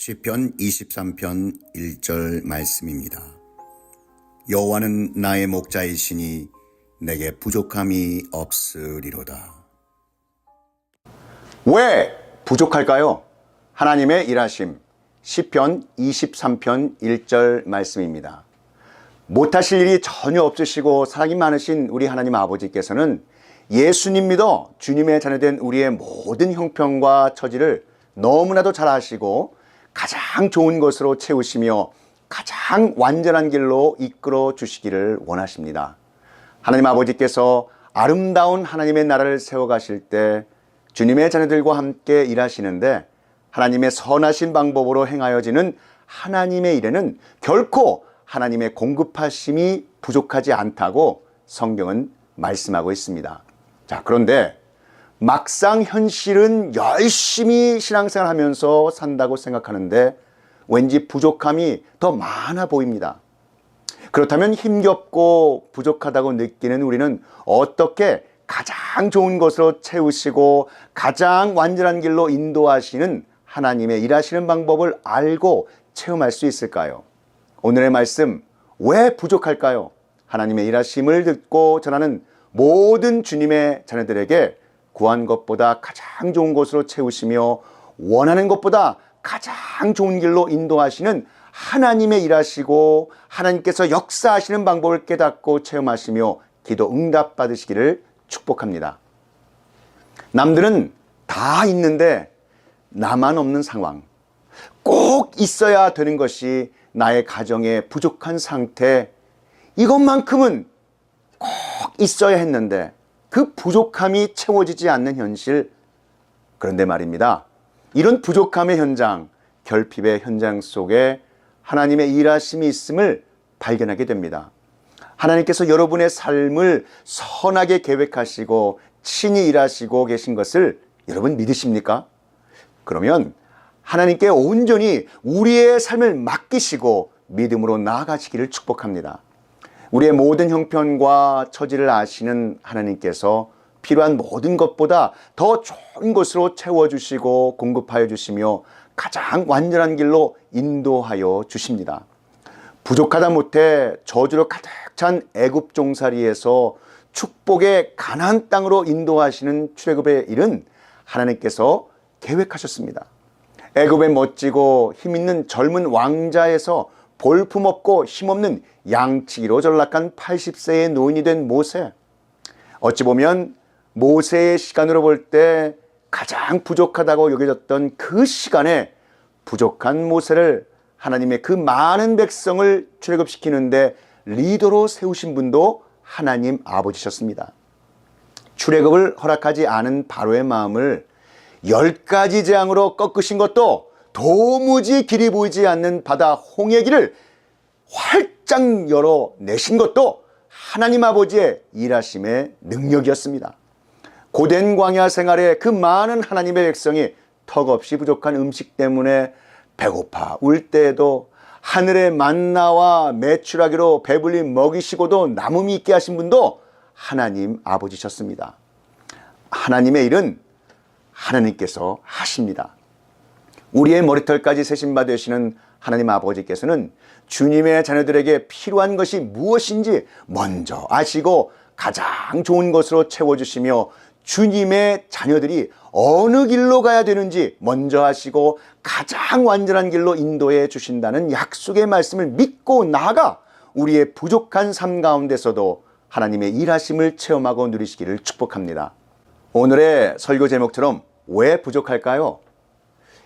시편 23편 1절 말씀입니다. 여호와는 나의 목자이시니 내게 부족함이 없으리로다. 왜 부족할까요? 하나님의 일하심, 시편 23편 1절 말씀입니다. 못하실 일이 전혀 없으시고 사랑이 많으신 우리 하나님 아버지께서는 예수님 믿어 주님의 자녀된 우리의 모든 형편과 처지를 너무나도 잘 아시고 가장 좋은 것으로 채우시며 가장 완전한 길로 이끌어 주시기를 원하십니다. 하나님 아버지께서 아름다운 하나님의 나라를 세워가실 때 주님의 자녀들과 함께 일하시는데 하나님의 선하신 방법으로 행하여지는 하나님의 일에는 결코 하나님의 공급하심이 부족하지 않다고 성경은 말씀하고 있습니다. 자, 그런데 막상 현실은 열심히 신앙생활 하면서 산다고 생각하는데 왠지 부족함이 더 많아 보입니다. 그렇다면 힘겹고 부족하다고 느끼는 우리는 어떻게 가장 좋은 것으로 채우시고 가장 완전한 길로 인도하시는 하나님의 일하시는 방법을 알고 체험할 수 있을까요? 오늘의 말씀, 왜 부족할까요? 하나님의 일하심을 듣고 전하는 모든 주님의 자녀들에게 구한 것보다 가장 좋은 것으로 채우시며 원하는 것보다 가장 좋은 길로 인도하시는 하나님의 일하시고 하나님께서 역사하시는 방법을 깨닫고 체험하시며 기도 응답 받으시기를 축복합니다. 남들은 다 있는데 나만 없는 상황, 꼭 있어야 되는 것이 나의 가정의 부족한 상태, 이것만큼은 꼭 있어야 했는데 그 부족함이 채워지지 않는 현실. 그런데 말입니다, 이런 부족함의 현장, 결핍의 현장 속에 하나님의 일하심이 있음을 발견하게 됩니다. 하나님께서 여러분의 삶을 선하게 계획하시고 친히 일하시고 계신 것을 여러분 믿으십니까? 그러면 하나님께 온전히 우리의 삶을 맡기시고 믿음으로 나아가시기를 축복합니다. 우리의 모든 형편과 처지를 아시는 하나님께서 필요한 모든 것보다 더 좋은 것으로 채워주시고 공급하여 주시며 가장 완전한 길로 인도하여 주십니다. 부족하다 못해 저주로 가득 찬 애굽 종살이에서 축복의 가나안 땅으로 인도하시는 출애굽의 일은 하나님께서 계획하셨습니다. 애굽의 멋지고 힘있는 젊은 왕자에서 볼품없고 힘없는 양치기로 전락한 80세의 노인이 된 모세. 어찌 보면 모세의 시간으로 볼 때 가장 부족하다고 여겨졌던 그 시간에 부족한 모세를 하나님의 그 많은 백성을 출애굽시키는데 리더로 세우신 분도 하나님 아버지셨습니다. 출애굽을 허락하지 않은 바로의 마음을 10가지 재앙으로 꺾으신 것도 도무지 길이 보이지 않는 바다 홍해 길을 활짝 열어내신 것도 하나님 아버지의 일하심의 능력이었습니다. 고된 광야 생활에 그 많은 하나님의 백성이 턱없이 부족한 음식 때문에 배고파 울 때에도 하늘의 만나와 메추라기로 배불리 먹이시고도 남음이 있게 하신 분도 하나님 아버지셨습니다. 하나님의 일은 하나님께서 하십니다. 우리의 머리털까지 세심바 되시는 하나님 아버지께서는 주님의 자녀들에게 필요한 것이 무엇인지 먼저 아시고 가장 좋은 것으로 채워주시며 주님의 자녀들이 어느 길로 가야 되는지 먼저 아시고 가장 완전한 길로 인도해 주신다는 약속의 말씀을 믿고 나아가 우리의 부족한 삶 가운데서도 하나님의 일하심을 체험하고 누리시기를 축복합니다. 오늘의 설교 제목처럼 왜 부족할까요?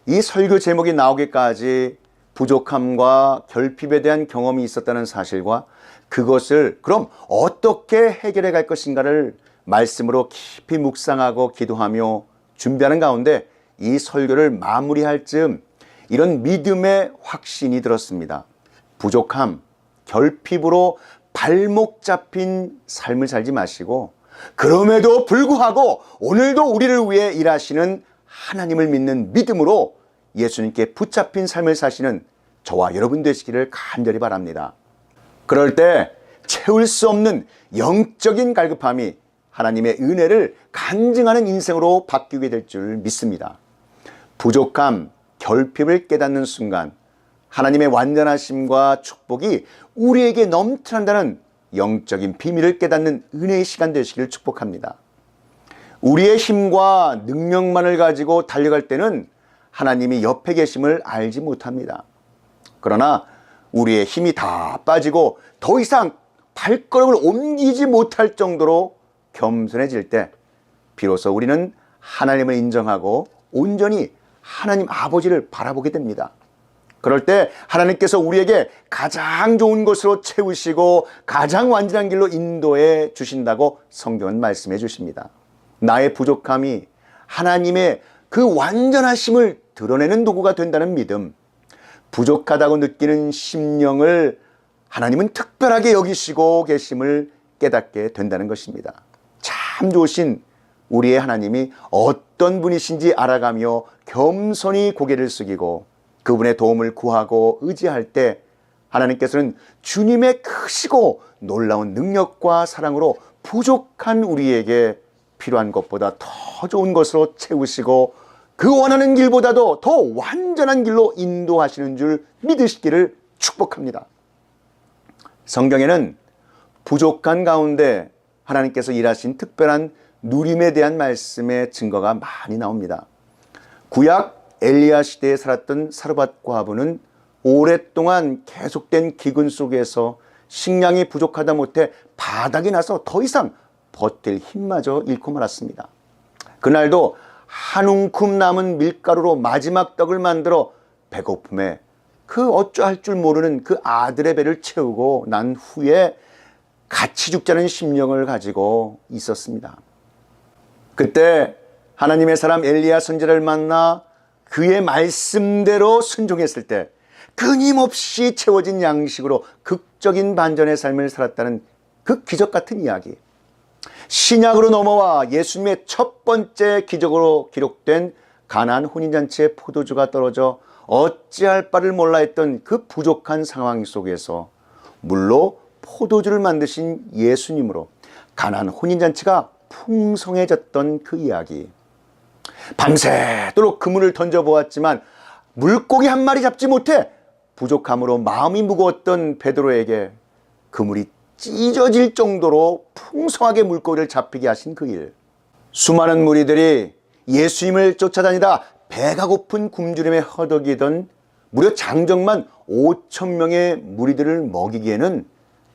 이 설교 제목이 나오기까지 부족함과 결핍에 대한 경험이 있었다는 사실과 그것을 그럼 어떻게 해결해 갈 것인가를 말씀으로 깊이 묵상하고 기도하며 준비하는 가운데 이 설교를 마무리할 즈음 이런 믿음의 확신이 들었습니다. 부족함, 결핍으로 발목 잡힌 삶을 살지 마시고 그럼에도 불구하고 오늘도 우리를 위해 일하시는 하나님을 믿는 믿음으로 예수님께 붙잡힌 삶을 사시는 저와 여러분 되시기를 간절히 바랍니다. 그럴 때 채울 수 없는 영적인 갈급함이 하나님의 은혜를 간증하는 인생으로 바뀌게 될 줄 믿습니다. 부족함, 결핍을 깨닫는 순간 하나님의 완전하심과 축복이 우리에게 넘쳐난다는 영적인 비밀을 깨닫는 은혜의 시간 되시기를 축복합니다. 우리의 힘과 능력만을 가지고 달려갈 때는 하나님이 옆에 계심을 알지 못합니다. 그러나 우리의 힘이 다 빠지고 더 이상 발걸음을 옮기지 못할 정도로 겸손해질 때 비로소 우리는 하나님을 인정하고 온전히 하나님 아버지를 바라보게 됩니다. 그럴 때 하나님께서 우리에게 가장 좋은 것으로 채우시고 가장 완전한 길로 인도해 주신다고 성경은 말씀해 주십니다. 나의 부족함이 하나님의 그 완전하심을 드러내는 도구가 된다는 믿음, 부족하다고 느끼는 심령을 하나님은 특별하게 여기시고 계심을 깨닫게 된다는 것입니다. 참 좋으신 우리의 하나님이 어떤 분이신지 알아가며 겸손히 고개를 숙이고 그분의 도움을 구하고 의지할 때 하나님께서는 주님의 크시고 놀라운 능력과 사랑으로 부족한 우리에게 필요한 것보다 더 좋은 것으로 채우시고 그 원하는 길보다도 더 완전한 길로 인도하시는 줄 믿으시기를 축복합니다. 성경에는 부족한 가운데 하나님께서 일하신 특별한 누림에 대한 말씀의 증거가 많이 나옵니다. 구약 엘리야 시대에 살았던 사르밧 과부는 오랫동안 계속된 기근 속에서 식량이 부족하다 못해 바닥이 나서 더 이상 버틸 힘마저 잃고 말았습니다. 그날도 한 움큼 남은 밀가루로 마지막 떡을 만들어 배고픔에 그 어쩌할 줄 모르는 그 아들의 배를 채우고 난 후에 같이 죽자는 심령을 가지고 있었습니다. 그때 하나님의 사람 엘리야 선지자를 만나 그의 말씀대로 순종했을 때 끊임없이 채워진 양식으로 극적인 반전의 삶을 살았다는 그 기적 같은 이야기. 신약으로 넘어와 예수님의 첫 번째 기적으로 기록된 가나안 혼인잔치의 포도주가 떨어져 어찌할 바를 몰라 했던 그 부족한 상황 속에서 물로 포도주를 만드신 예수님으로 가나안 혼인잔치가 풍성해졌던 그 이야기. 밤새도록 그물을 던져보았지만 물고기 한 마리 잡지 못해 부족함으로 마음이 무거웠던 베드로에게 그물이 찢어질 정도로 풍성하게 물고기를 잡히게 하신 그 일. 수많은 무리들이 예수님을 쫓아다니다 배가 고픈 굶주림에 허덕이던 무려 장정만 5,000명의 무리들을 먹이기에는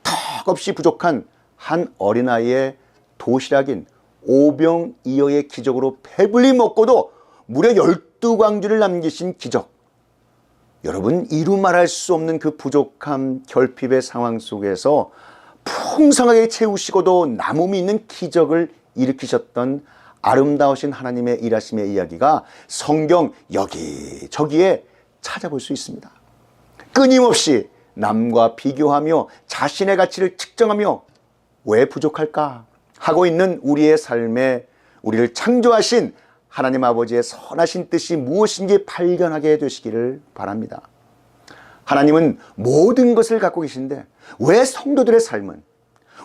턱없이 부족한 한 어린아이의 도시락인 오병이어의 기적으로 배불리 먹고도 무려 12광주를 남기신 기적. 여러분, 이루 말할 수 없는 그 부족함, 결핍의 상황 속에서 풍성하게 채우시고도 남음이 있는 기적을 일으키셨던 아름다우신 하나님의 일하심의 이야기가 성경 여기저기에 찾아볼 수 있습니다. 끊임없이 남과 비교하며 자신의 가치를 측정하며 왜 부족할까 하고 있는 우리의 삶에 우리를 창조하신 하나님 아버지의 선하신 뜻이 무엇인지 발견하게 되시기를 바랍니다. 하나님은 모든 것을 갖고 계신데 왜 성도들의 삶은,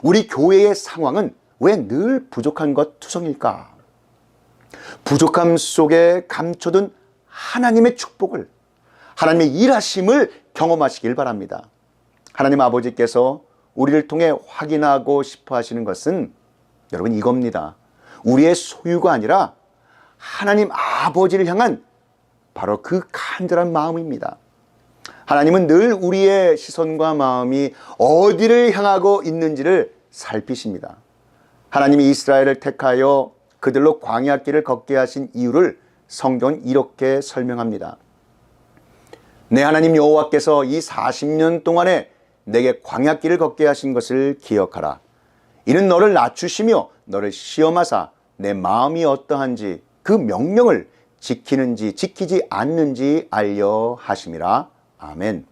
우리 교회의 상황은 왜 늘 부족한 것 투성일까? 부족함 속에 감춰둔 하나님의 축복을, 하나님의 일하심을 경험하시길 바랍니다. 하나님 아버지께서 우리를 통해 확인하고 싶어 하시는 것은 여러분 이겁니다. 우리의 소유가 아니라 하나님 아버지를 향한 바로 그 간절한 마음입니다. 하나님은 늘 우리의 시선과 마음이 어디를 향하고 있는지를 살피십니다. 하나님이 이스라엘을 택하여 그들로 광야길을 걷게 하신 이유를 성경은 이렇게 설명합니다. 내 하나님 여호와께서 이 40년 동안에 내게 광야길을 걷게 하신 것을 기억하라. 이는 너를 낮추시며 너를 시험하사 내 마음이 어떠한지 그 명령을 지키는지 지키지 않는지 알려 하심이라. 아멘.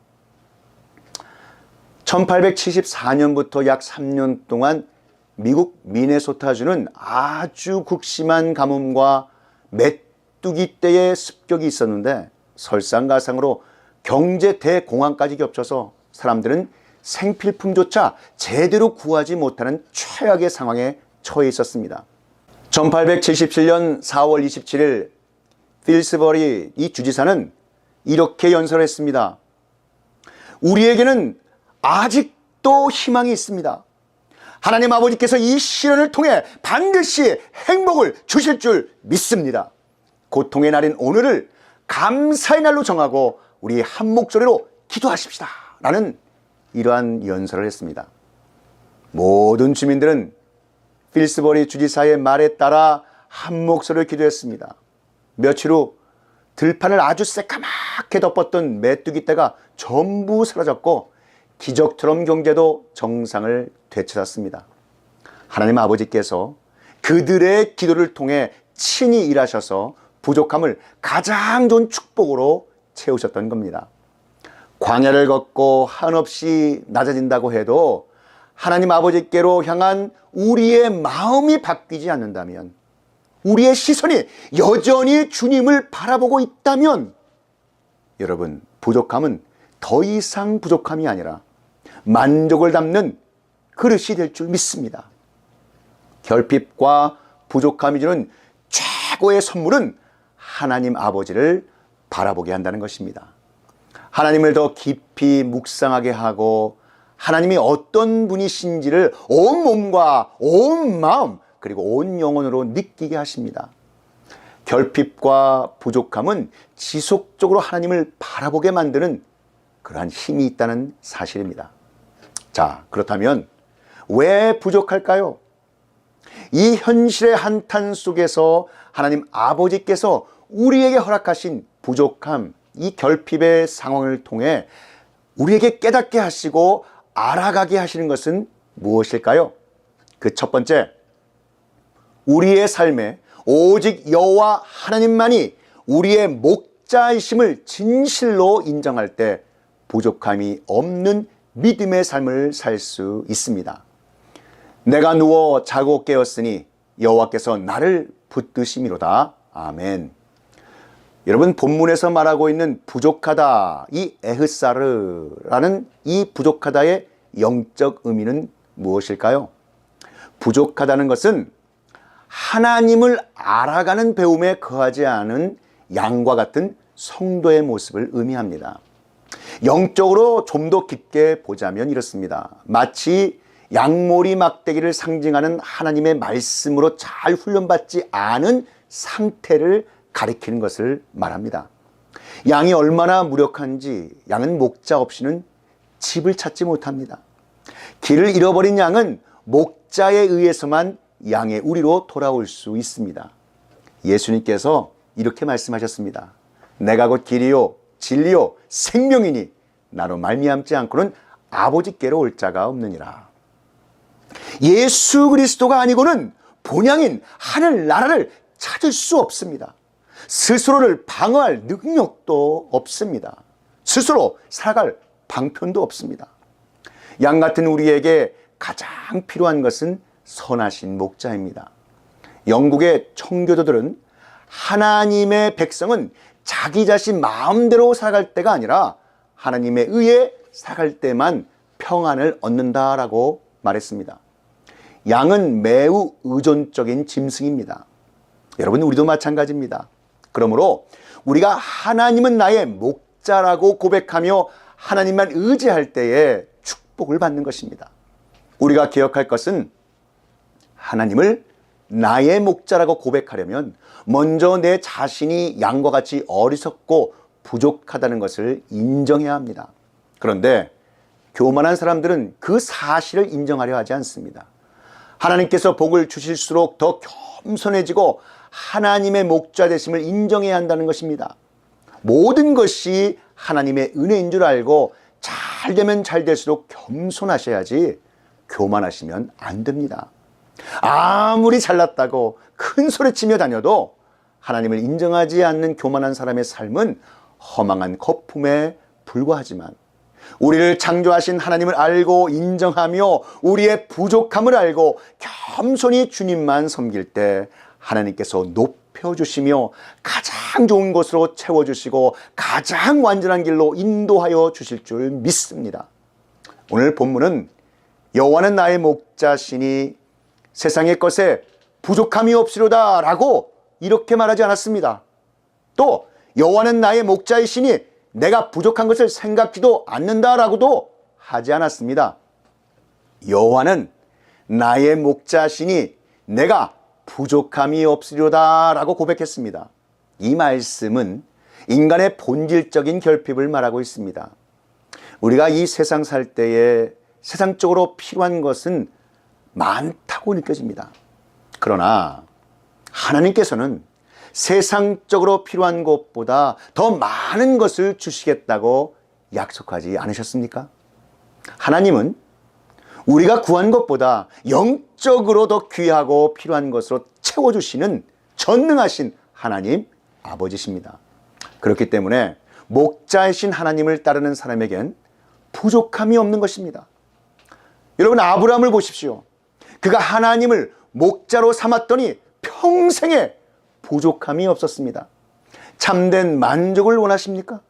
1874년부터 약 3년 동안 미국 미네소타주는 아주 극심한 가뭄과 메뚜기 떼의 습격이 있었는데 설상가상으로 경제 대공황까지 겹쳐서 사람들은 생필품조차 제대로 구하지 못하는 최악의 상황에 처해 있었습니다. 1877년 4월 27일 필스버리 이 주지사는 이렇게 연설했습니다. 우리에게는 아직도 희망이 있습니다. 하나님 아버지께서 이 시련을 통해 반드시 행복을 주실 줄 믿습니다. 고통의 날인 오늘을 감사의 날로 정하고 우리 한 목소리로 기도하십시다 라는 이러한 연설을 했습니다. 모든 주민들은 필스버리 주지사의 말에 따라 한 목소리로 기도했습니다. 며칠 후 들판을 아주 새까맣게 덮었던 메뚜기 떼가 전부 사라졌고 기적처럼 경제도 정상을 되찾았습니다. 하나님 아버지께서 그들의 기도를 통해 친히 일하셔서 부족함을 가장 좋은 축복으로 채우셨던 겁니다. 광야를 걷고 한없이 낮아진다고 해도 하나님 아버지께로 향한 우리의 마음이 바뀌지 않는다면, 우리의 시선이 여전히 주님을 바라보고 있다면 여러분, 부족함은 더 이상 부족함이 아니라 만족을 담는 그릇이 될 줄 믿습니다. 결핍과 부족함이 주는 최고의 선물은 하나님 아버지를 바라보게 한다는 것입니다. 하나님을 더 깊이 묵상하게 하고 하나님이 어떤 분이신지를 온 몸과 온 마음 그리고 온 영혼으로 느끼게 하십니다. 결핍과 부족함은 지속적으로 하나님을 바라보게 만드는 그러한 힘이 있다는 사실입니다. 자, 그렇다면 왜 부족할까요? 이 현실의 한탄 속에서 하나님 아버지께서 우리에게 허락하신 부족함, 이 결핍의 상황을 통해 우리에게 깨닫게 하시고 알아가게 하시는 것은 무엇일까요? 그 첫 번째, 우리의 삶에 오직 여호와 하나님만이 우리의 목자이심을 진실로 인정할 때 부족함이 없는 믿음의 삶을 살 수 있습니다. 내가 누워 자고 깨었으니 여호와께서 나를 붙드심이로다. 아멘. 여러분, 본문에서 말하고 있는 부족하다, 이 에흐사르라는 이 부족하다의 영적 의미는 무엇일까요? 부족하다는 것은 하나님을 알아가는 배움에 거하지 않은 양과 같은 성도의 모습을 의미합니다. 영적으로 좀 더 깊게 보자면 이렇습니다. 마치 양모리 막대기를 상징하는 하나님의 말씀으로 잘 훈련받지 않은 상태를 가리키는 것을 말합니다. 양이 얼마나 무력한지 양은 목자 없이는 집을 찾지 못합니다. 길을 잃어버린 양은 목자에 의해서만 양의 우리로 돌아올 수 있습니다. 예수님께서 이렇게 말씀하셨습니다. 내가 곧 길이요 진리요 생명이니 나로 말미암지 않고는 아버지께로 올 자가 없느니라. 예수 그리스도가 아니고는 본향인 하늘나라를 찾을 수 없습니다. 스스로를 방어할 능력도 없습니다. 스스로 살아갈 방편도 없습니다. 양 같은 우리에게 가장 필요한 것은 선하신 목자입니다. 영국의 청교도들은 하나님의 백성은 자기 자신 마음대로 살아갈 때가 아니라 하나님에 의해 살아갈 때만 평안을 얻는다라고 말했습니다. 양은 매우 의존적인 짐승입니다. 여러분, 우리도 마찬가지입니다. 그러므로 우리가 하나님은 나의 목자라고 고백하며 하나님만 의지할 때에 축복을 받는 것입니다. 우리가 기억할 것은 하나님을 나의 목자라고 고백하려면 먼저 내 자신이 양과 같이 어리석고 부족하다는 것을 인정해야 합니다. 그런데 교만한 사람들은 그 사실을 인정하려 하지 않습니다. 하나님께서 복을 주실수록 더 겸손해지고 하나님의 목자 되심을 인정해야 한다는 것입니다. 모든 것이 하나님의 은혜인 줄 알고 잘 되면 잘 될수록 겸손하셔야지 교만하시면 안 됩니다. 아무리 잘났다고 큰 소리치며 다녀도 하나님을 인정하지 않는 교만한 사람의 삶은 허망한 거품에 불과하지만 우리를 창조하신 하나님을 알고 인정하며 우리의 부족함을 알고 겸손히 주님만 섬길 때 하나님께서 높여주시며 가장 좋은 것으로 채워주시고 가장 완전한 길로 인도하여 주실 줄 믿습니다. 오늘 본문은 여호와는 나의 목자시니 세상의 것에 부족함이 없으로다 라고 이렇게 말하지 않았습니다. 또 여호와는 나의 목자이시니 내가 부족한 것을 생각지도 않는다라고도 하지 않았습니다. 여호와는 나의 목자시니 내가 부족함이 없으리로다 라고 고백했습니다. 이 말씀은 인간의 본질적인 결핍을 말하고 있습니다. 우리가 이 세상 살 때에 세상적으로 필요한 것은 많다고 느껴집니다. 그러나 하나님께서는 세상적으로 필요한 것보다 더 많은 것을 주시겠다고 약속하지 않으셨습니까? 하나님은 우리가 구한 것보다 영적으로 더 귀하고 필요한 것으로 채워주시는 전능하신 하나님 아버지십니다. 그렇기 때문에 목자이신 하나님을 따르는 사람에겐 부족함이 없는 것입니다. 여러분, 아브라함을 보십시오. 그가 하나님을 목자로 삼았더니 평생에 부족함이 없었습니다. 참된 만족을 원하십니까?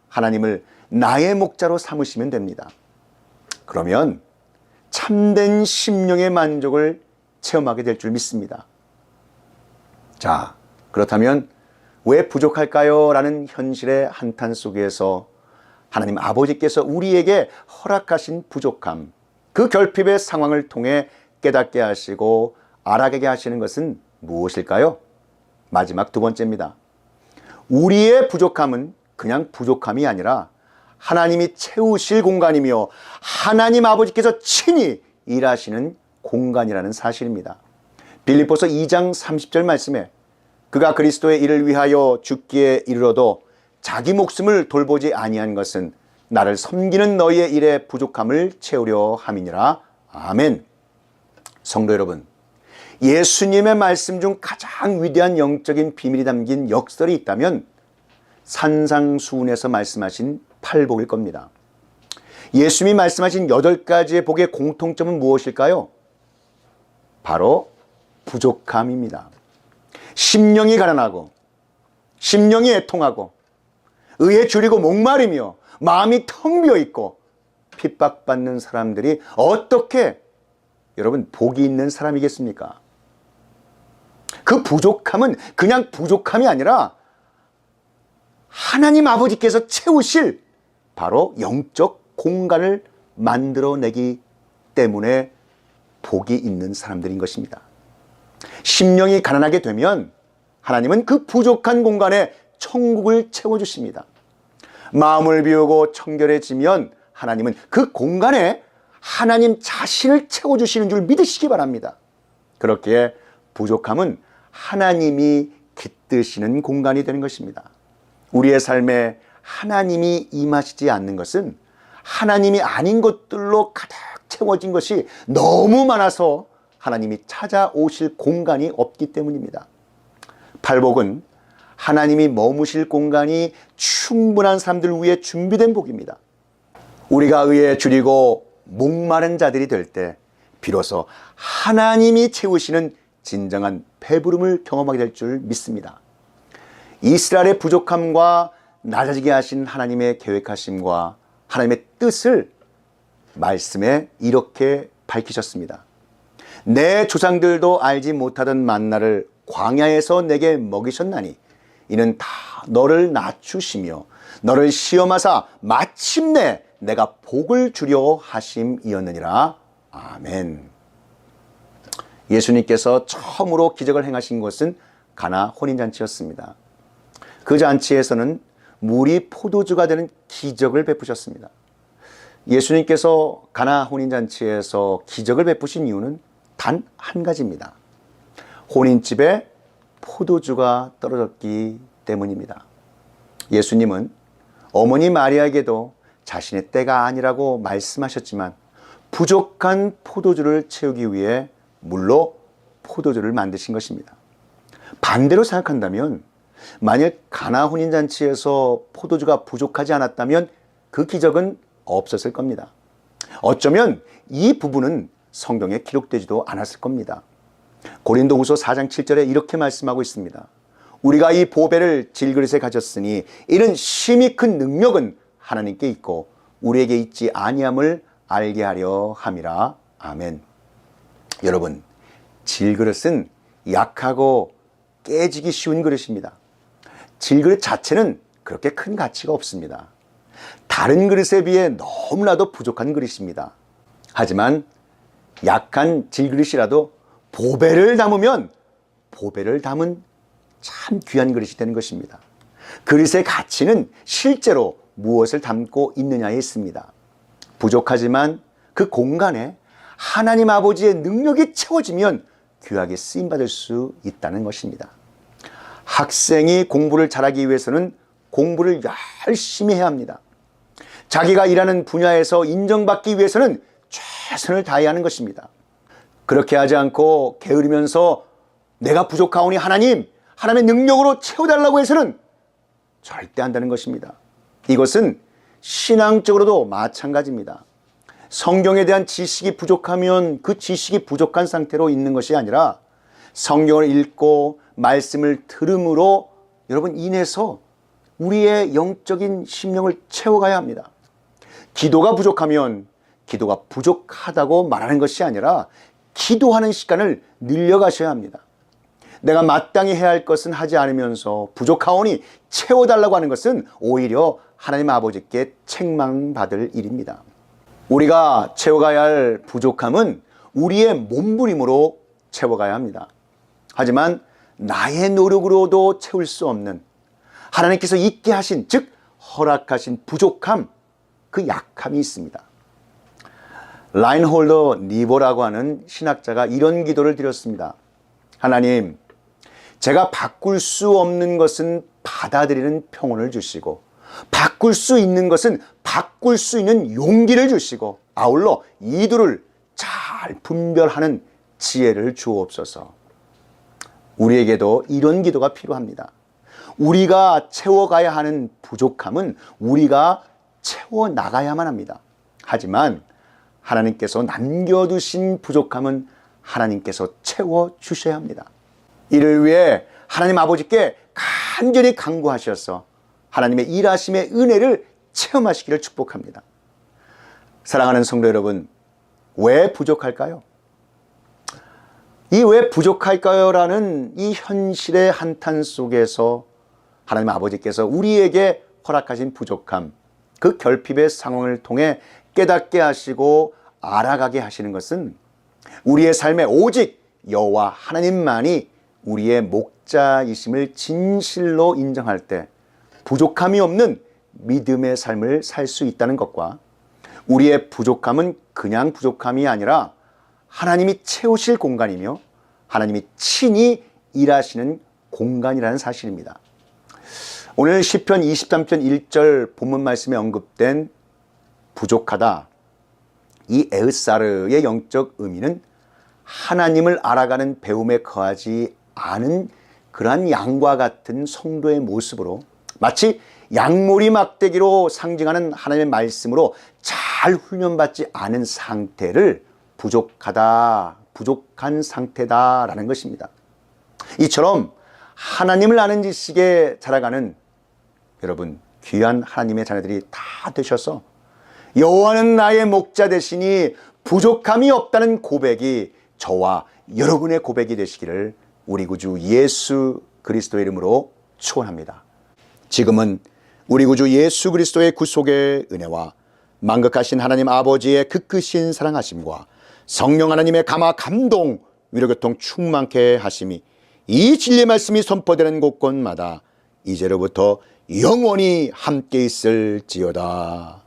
하나님을 나의 목자로 삼으시면 됩니다. 그러면 참된 심령의 만족을 체험하게 될 줄 믿습니다. 자, 그렇다면 왜 부족할까요? 라는 현실의 한탄 속에서 하나님 아버지께서 우리에게 허락하신 부족함, 그 결핍의 상황을 통해 깨닫게 하시고 알아가게 하시는 것은 무엇일까요? 마지막 두 번째입니다. 우리의 부족함은 그냥 부족함이 아니라 하나님이 채우실 공간이며 하나님 아버지께서 친히 일하시는 공간이라는 사실입니다. 빌립보서 2장 30절 말씀에 그가 그리스도의 일을 위하여 죽기에 이르러도 자기 목숨을 돌보지 아니한 것은 나를 섬기는 너희의 일의 부족함을 채우려 함이니라. 아멘. 성도 여러분, 예수님의 말씀 중 가장 위대한 영적인 비밀이 담긴 역설이 있다면 산상수훈에서 말씀하신 팔복일 겁니다. 예수님이 말씀하신 8가지의 복의 공통점은 무엇일까요? 바로 부족함입니다. 심령이 가난하고 심령이 애통하고 의에 줄이고 목마르며 마음이 텅 비어 있고 핍박받는 사람들이 어떻게 여러분 복이 있는 사람이겠습니까? 그 부족함은 그냥 부족함이 아니라 하나님 아버지께서 채우실 바로 영적 공간을 만들어내기 때문에 복이 있는 사람들인 것입니다. 심령이 가난하게 되면 하나님은 그 부족한 공간에 천국을 채워주십니다. 마음을 비우고 청결해지면 하나님은 그 공간에 하나님 자신을 채워주시는 줄 믿으시기 바랍니다. 그렇기에 부족함은 하나님이 깃드시는 공간이 되는 것입니다. 우리의 삶에 하나님이 임하시지 않는 것은 하나님이 아닌 것들로 가득 채워진 것이 너무 많아서 하나님이 찾아오실 공간이 없기 때문입니다. 팔복은 하나님이 머무실 공간이 충분한 사람들 위해 준비된 복입니다. 우리가 의에 줄이고 목마른 자들이 될 때 비로소 하나님이 채우시는 진정한 배부름을 경험하게 될 줄 믿습니다. 이스라엘의 부족함과 낮아지게 하신 하나님의 계획하심과 하나님의 뜻을 말씀에 이렇게 밝히셨습니다. 내 조상들도 알지 못하던 만나를 광야에서 내게 먹이셨나니 이는 다 너를 낮추시며 너를 시험하사 마침내 내가 복을 주려 하심이었느니라. 아멘. 예수님께서 처음으로 기적을 행하신 것은 가나 혼인잔치였습니다. 그 잔치에서는 물이 포도주가 되는 기적을 베푸셨습니다. 예수님께서 가나 혼인잔치에서 기적을 베푸신 이유는 단 한 가지입니다. 혼인집에 포도주가 떨어졌기 때문입니다. 예수님은 어머니 마리아에게도 자신의 때가 아니라고 말씀하셨지만 부족한 포도주를 채우기 위해 물로 포도주를 만드신 것입니다. 반대로 생각한다면 만일 가나 혼인잔치에서 포도주가 부족하지 않았다면 그 기적은 없었을 겁니다. 어쩌면 이 부분은 성경에 기록되지도 않았을 겁니다. 고린도후서 4장 7절에 이렇게 말씀하고 있습니다. 우리가 이 보배를 질그릇에 가졌으니 이는 심히 큰 능력은 하나님께 있고 우리에게 있지 아니함을 알게 하려 함이라. 아멘. 여러분, 질그릇은 약하고 깨지기 쉬운 그릇입니다. 질그릇 자체는 그렇게 큰 가치가 없습니다. 다른 그릇에 비해 너무나도 부족한 그릇입니다. 하지만 약한 질그릇이라도 보배를 담으면 보배를 담은 참 귀한 그릇이 되는 것입니다. 그릇의 가치는 실제로 무엇을 담고 있느냐에 있습니다. 부족하지만 그 공간에 하나님 아버지의 능력이 채워지면 귀하게 쓰임받을 수 있다는 것입니다. 학생이 공부를 잘하기 위해서는 공부를 열심히 해야 합니다. 자기가 일하는 분야에서 인정받기 위해서는 최선을 다해야 하는 것입니다. 그렇게 하지 않고 게으르면서 내가 부족하오니 하나님의 능력으로 채워달라고 해서는 절대 안 되는 것입니다. 이것은 신앙적으로도 마찬가지입니다. 성경에 대한 지식이 부족하면 그 지식이 부족한 상태로 있는 것이 아니라 성경을 읽고 말씀을 들음으로 여러분 인해서 우리의 영적인 심령을 채워가야 합니다. 기도가 부족하면 기도가 부족하다고 말하는 것이 아니라 기도하는 시간을 늘려가셔야 합니다. 내가 마땅히 해야 할 것은 하지 않으면서 부족하오니 채워달라고 하는 것은 오히려 하나님 아버지께 책망받을 일입니다. 우리가 채워가야 할 부족함은 우리의 몸부림으로 채워가야 합니다. 하지만 나의 노력으로도 채울 수 없는 하나님께서 있게 하신, 즉 허락하신 부족함, 그 약함이 있습니다. 라인홀더 니보라고 하는 신학자가 이런 기도를 드렸습니다. 하나님, 제가 바꿀 수 없는 것은 받아들이는 평온을 주시고 바꿀 수 있는 것은 바꿀 수 있는 용기를 주시고 아울러 이들을 잘 분별하는 지혜를 주옵소서. 우리에게도 이런 기도가 필요합니다. 우리가 채워가야 하는 부족함은 우리가 채워나가야만 합니다. 하지만 하나님께서 남겨두신 부족함은 하나님께서 채워주셔야 합니다. 이를 위해 하나님 아버지께 간절히 간구하셔서 하나님의 일하심의 은혜를 체험하시기를 축복합니다. 사랑하는 성도 여러분, 왜 부족할까요? 이 왜 부족할까요? 라는 이 현실의 한탄 속에서 하나님 아버지께서 우리에게 허락하신 부족함, 그 결핍의 상황을 통해 깨닫게 하시고 알아가게 하시는 것은 우리의 삶에 오직 여호와 하나님만이 우리의 목자이심을 진실로 인정할 때 부족함이 없는 믿음의 삶을 살 수 있다는 것과 우리의 부족함은 그냥 부족함이 아니라 하나님이 채우실 공간이며 하나님이 친히 일하시는 공간이라는 사실입니다. 오늘 시편 23편 1절 본문 말씀에 언급된 부족하다, 이 에으사르의 영적 의미는 하나님을 알아가는 배움에 거하지 않은 그러한 양과 같은 성도의 모습으로 마치 양모리 막대기로 상징하는 하나님의 말씀으로 잘 훈련받지 않은 상태를 부족하다, 부족한 상태다라는 것입니다. 이처럼 하나님을 아는 지식에 자라가는 여러분 귀한 하나님의 자녀들이 다 되셔서 여호와는 나의 목자 되시니 부족함이 없다는 고백이 저와 여러분의 고백이 되시기를 우리 구주 예수 그리스도의 이름으로 축원합니다. 지금은 우리 구주 예수 그리스도의 구속의 은혜와 만극하신 하나님 아버지의 그 크신 사랑하심과 성령 하나님의 감화 감동 위로교통 충만케 하심이 이 진리의 말씀이 선포되는 곳곳마다 이제로부터 영원히 함께 있을지어다.